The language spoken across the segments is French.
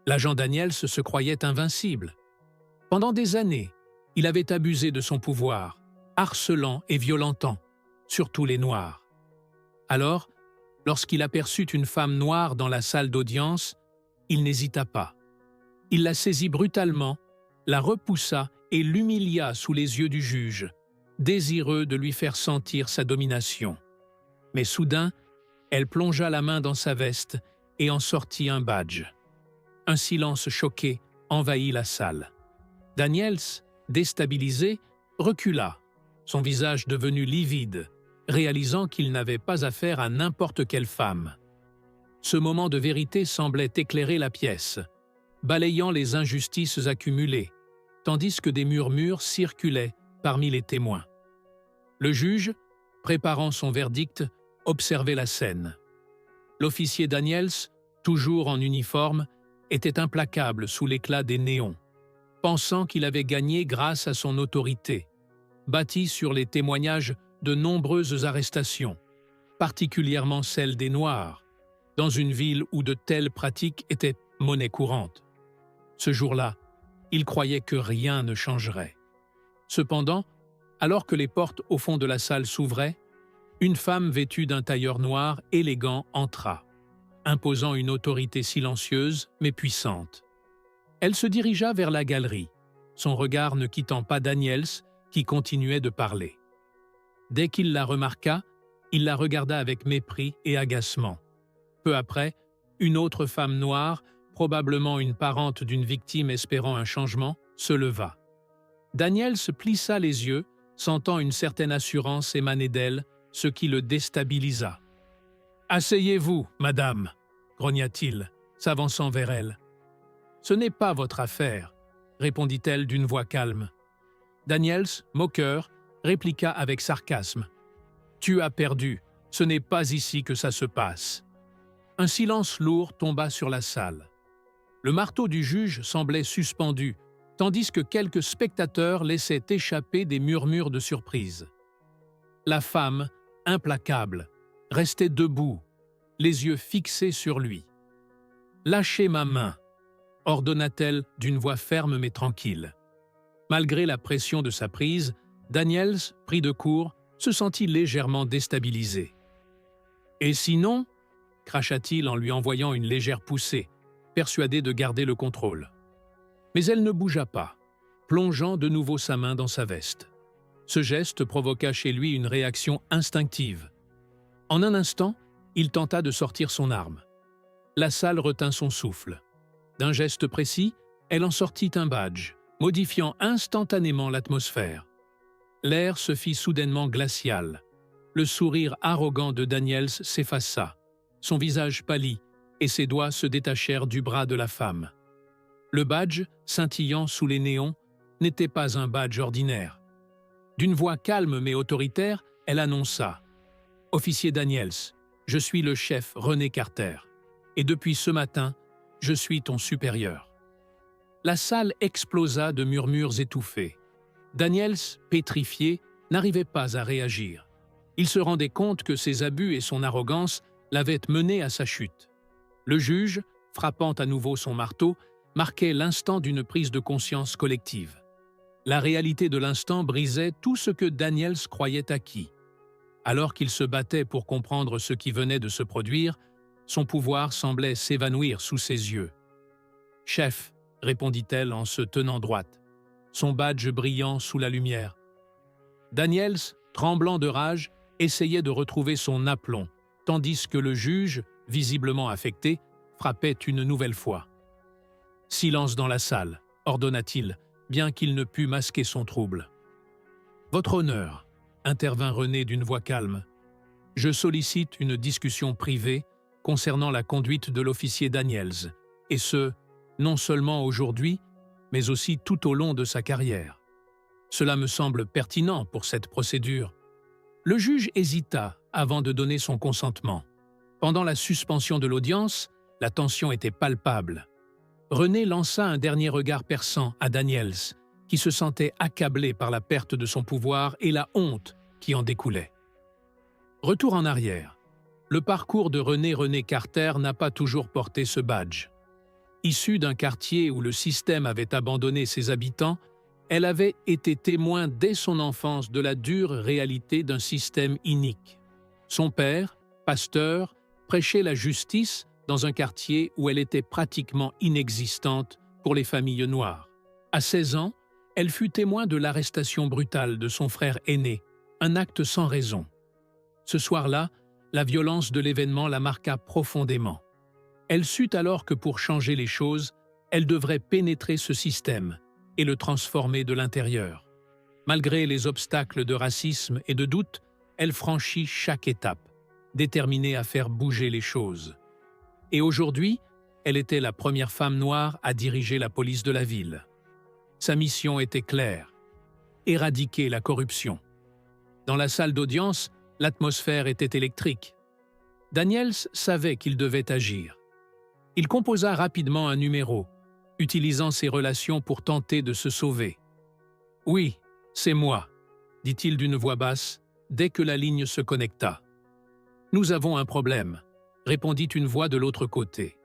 L'agent Daniels se croyait invincible. Pendant des années, il avait abusé de son pouvoir, harcelant et violentant, surtout les Noirs. Alors, lorsqu'il aperçut une femme noire dans la salle d'audience, il n'hésita pas. Il la saisit brutalement, la repoussa et l'humilia sous les yeux du juge, désireux de lui faire sentir sa domination. Mais soudain, elle plongea la main dans sa veste et en sortit un badge. Un silence choqué envahit la salle. Daniels, déstabilisé, recula, son visage devenu livide, réalisant qu'il n'avait pas affaire à n'importe quelle femme. Ce moment de vérité semblait éclairer la pièce, balayant les injustices accumulées, tandis que des murmures circulaient parmi les témoins. Le juge, préparant son verdict, observait la scène. L'officier Daniels, toujours en uniforme, était implacable sous l'éclat des néons, pensant qu'il avait gagné grâce à son autorité, bâtie sur les témoignages de nombreuses arrestations, particulièrement celles des Noirs, dans une ville où de telles pratiques étaient monnaie courante. Ce jour-là, il croyait que rien ne changerait. Cependant, alors que les portes au fond de la salle s'ouvraient, une femme vêtue d'un tailleur noir élégant entra, imposant une autorité silencieuse mais puissante. Elle se dirigea vers la galerie, son regard ne quittant pas Daniels, qui continuait de parler. Dès qu'il la remarqua, il la regarda avec mépris et agacement. Peu après, une autre femme noire, probablement une parente d'une victime espérant un changement, se leva. Daniels plissa les yeux, sentant une certaine assurance émaner d'elle, ce qui le déstabilisa. « Asseyez-vous, madame » grogna-t-il, s'avançant vers elle. « Ce n'est pas votre affaire » répondit-elle d'une voix calme. Daniels, moqueur, répliqua avec sarcasme. « Tu as perdu, ce n'est pas ici que ça se passe. » Un silence lourd tomba sur la salle. Le marteau du juge semblait suspendu, tandis que quelques spectateurs laissaient échapper des murmures de surprise. La femme, implacable, restait debout, les yeux fixés sur lui. « Lâchez ma main » ordonna-t-elle d'une voix ferme mais tranquille. Malgré la pression de sa prise, Daniels, pris de court, se sentit légèrement déstabilisé. « Et sinon » cracha-t-il en lui envoyant une légère poussée, persuadé de garder le contrôle. Mais elle ne bougea pas, plongeant de nouveau sa main dans sa veste. Ce geste provoqua chez lui une réaction instinctive. En un instant, il tenta de sortir son arme. La salle retint son souffle. D'un geste précis, elle en sortit un badge, modifiant instantanément l'atmosphère. L'air se fit soudainement glacial. Le sourire arrogant de Daniels s'effaça. Son visage pâlit et ses doigts se détachèrent du bras de la femme. Le badge, scintillant sous les néons, n'était pas un badge ordinaire. D'une voix calme mais autoritaire, elle annonça « Officier Daniels, je suis le chef René Carter, et depuis ce matin, je suis ton supérieur. » La salle explosa de murmures étouffés. Daniels, pétrifié, n'arrivait pas à réagir. Il se rendait compte que ses abus et son arrogance l'avaient mené à sa chute. Le juge, frappant à nouveau son marteau, marquait l'instant d'une prise de conscience collective. La réalité de l'instant brisait tout ce que Daniels croyait acquis. Alors qu'il se battait pour comprendre ce qui venait de se produire, son pouvoir semblait s'évanouir sous ses yeux. « Chef » répondit-elle en se tenant droite, son badge brillant sous la lumière. Daniels, tremblant de rage, essayait de retrouver son aplomb, tandis que le juge, visiblement affecté, frappait une nouvelle fois. « Silence dans la salle » ordonna-t-il, bien qu'il ne pût masquer son trouble. « Votre honneur » intervint René d'une voix calme. « Je sollicite une discussion privée concernant la conduite de l'officier Daniels, et ce, non seulement aujourd'hui, mais aussi tout au long de sa carrière. Cela me semble pertinent pour cette procédure. » Le juge hésita avant de donner son consentement. Pendant la suspension de l'audience, la tension était palpable. René lança un dernier regard perçant à Daniels, qui se sentait accablé par la perte de son pouvoir et la honte qui en découlait. Retour en arrière. Le parcours de René Carter n'a pas toujours porté ce badge. Issue d'un quartier où le système avait abandonné ses habitants, elle avait été témoin dès son enfance de la dure réalité d'un système inique. Son père, pasteur, prêchait la justice dans un quartier où elle était pratiquement inexistante pour les familles noires. À 16 ans, elle fut témoin de l'arrestation brutale de son frère aîné, un acte sans raison. Ce soir-là, la violence de l'événement la marqua profondément. Elle sut alors que pour changer les choses, elle devrait pénétrer ce système et le transformer de l'intérieur. Malgré les obstacles de racisme et de doute, elle franchit chaque étape, déterminée à faire bouger les choses. Et aujourd'hui, elle était la première femme noire à diriger la police de la ville. Sa mission était claire: éradiquer la corruption. Dans la salle d'audience, l'atmosphère était électrique. Daniels savait qu'il devait agir. Il composa rapidement un numéro, utilisant ses relations pour tenter de se sauver. « Oui, c'est moi », dit-il d'une voix basse, dès que la ligne se connecta. « Nous avons un problème », répondit une voix de l'autre côté.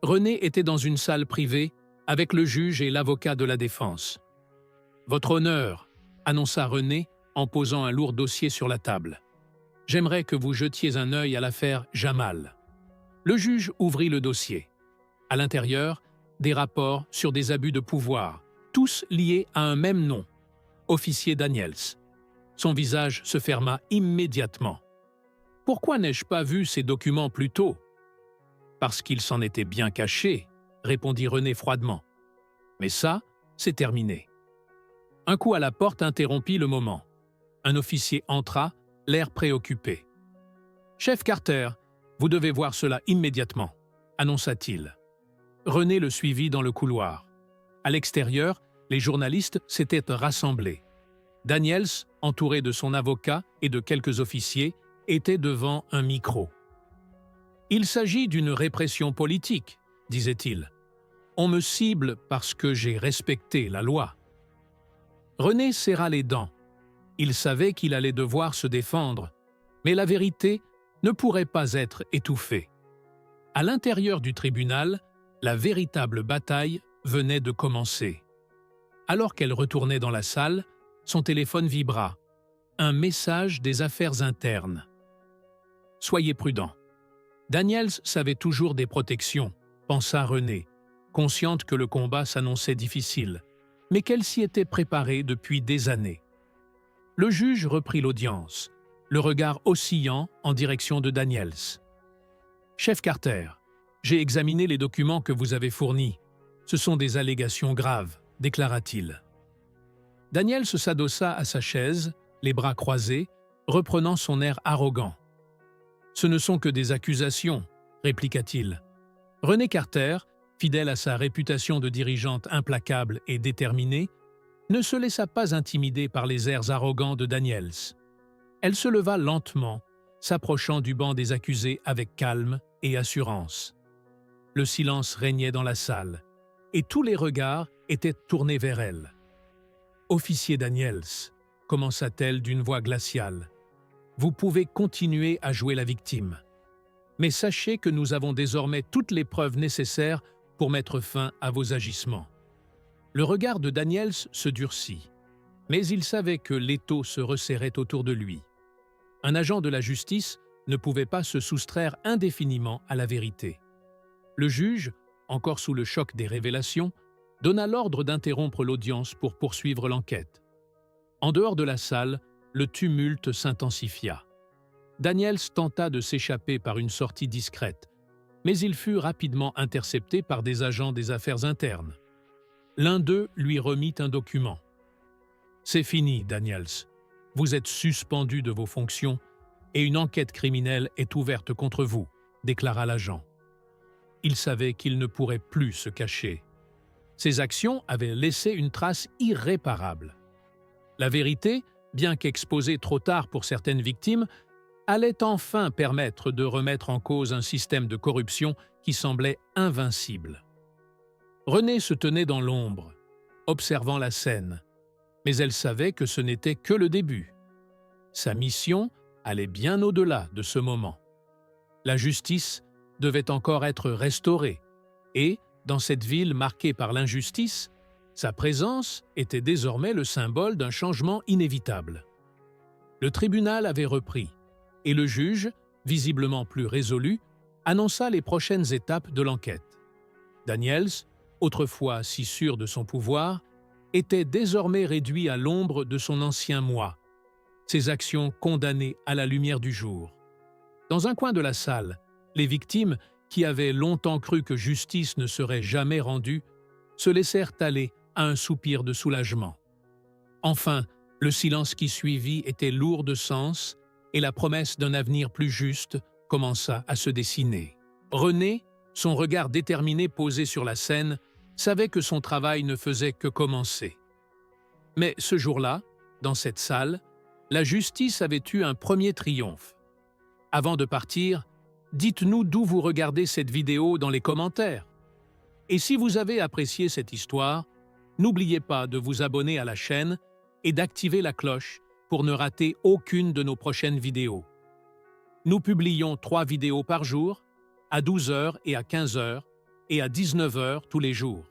René était dans une salle privée avec le juge et l'avocat de la défense. « Votre honneur », annonça René en posant un lourd dossier sur la table. « J'aimerais que vous jetiez un œil à l'affaire Jamal. » Le juge ouvrit le dossier. À l'intérieur, des rapports sur des abus de pouvoir, tous liés à un même nom, officier Daniels. Son visage se ferma immédiatement. « Pourquoi n'ai-je pas vu ces documents plus tôt ?»« Parce qu'ils s'en étaient bien cachés, » répondit René froidement. « Mais ça, c'est terminé. » Un coup à la porte interrompit le moment. Un officier entra, l'air préoccupé. « Chef Carter, vous devez voir cela immédiatement, » annonça-t-il. René le suivit dans le couloir. À l'extérieur, les journalistes s'étaient rassemblés. Daniels, entouré de son avocat et de quelques officiers, était devant un micro. « Il s'agit d'une répression politique, » disait-il. « On me cible parce que j'ai respecté la loi. » René serra les dents. Il savait qu'il allait devoir se défendre, mais la vérité ne pourrait pas être étouffée. À l'intérieur du tribunal, la véritable bataille venait de commencer. Alors qu'elle retournait dans la salle, son téléphone vibra. Un message des affaires internes. « Soyez prudent. » Daniels savait toujours des protections, pensa René, consciente que le combat s'annonçait difficile, mais qu'elle s'y était préparée depuis des années. Le juge reprit l'audience, le regard oscillant en direction de Daniels. « Chef Carter, j'ai examiné les documents que vous avez fournis. Ce sont des allégations graves, » déclara-t-il. Daniels s'adossa à sa chaise, les bras croisés, reprenant son air arrogant. « Ce ne sont que des accusations, » répliqua-t-il. René Carter, fidèle à sa réputation de dirigeante implacable et déterminée, ne se laissa pas intimider par les airs arrogants de Daniels. Elle se leva lentement, s'approchant du banc des accusés avec calme et assurance. Le silence régnait dans la salle, et tous les regards étaient tournés vers elle. « Officier Daniels, » commença-t-elle d'une voix glaciale, « vous pouvez continuer à jouer la victime. Mais sachez que nous avons désormais toutes les preuves nécessaires pour mettre fin à vos agissements. » Le regard de Daniels se durcit, mais il savait que l'étau se resserrait autour de lui. Un agent de la justice ne pouvait pas se soustraire indéfiniment à la vérité. Le juge, encore sous le choc des révélations, donna l'ordre d'interrompre l'audience pour poursuivre l'enquête. En dehors de la salle, le tumulte s'intensifia. Daniels tenta de s'échapper par une sortie discrète, mais il fut rapidement intercepté par des agents des affaires internes. L'un d'eux lui remit un document. « C'est fini, Daniels. Vous êtes suspendu de vos fonctions et une enquête criminelle est ouverte contre vous, » déclara l'agent. Il savait qu'il ne pourrait plus se cacher. Ses actions avaient laissé une trace irréparable. La vérité, bien qu'exposée trop tard pour certaines victimes, allait enfin permettre de remettre en cause un système de corruption qui semblait invincible. René se tenait dans l'ombre, observant la scène, mais elle savait que ce n'était que le début. Sa mission allait bien au-delà de ce moment. La justice devait encore être restaurée et, dans cette ville marquée par l'injustice, sa présence était désormais le symbole d'un changement inévitable. Le tribunal avait repris, et le juge, visiblement plus résolu, annonça les prochaines étapes de l'enquête. Daniels, autrefois si sûr de son pouvoir, était désormais réduit à l'ombre de son ancien moi, ses actions condamnées à la lumière du jour. Dans un coin de la salle, les victimes, qui avaient longtemps cru que justice ne serait jamais rendue, se laissèrent aller à un soupir de soulagement. Enfin, le silence qui suivit était lourd de sens et la promesse d'un avenir plus juste commença à se dessiner. René, son regard déterminé posé sur la scène, savait que son travail ne faisait que commencer. Mais ce jour-là, dans cette salle, la justice avait eu un premier triomphe. Avant de partir, dites-nous d'où vous regardez cette vidéo dans les commentaires. Et si vous avez apprécié cette histoire, n'oubliez pas de vous abonner à la chaîne et d'activer la cloche pour ne rater aucune de nos prochaines vidéos. Nous publions 3 vidéos par jour, à 12 h et à 15 h et à 19 h tous les jours.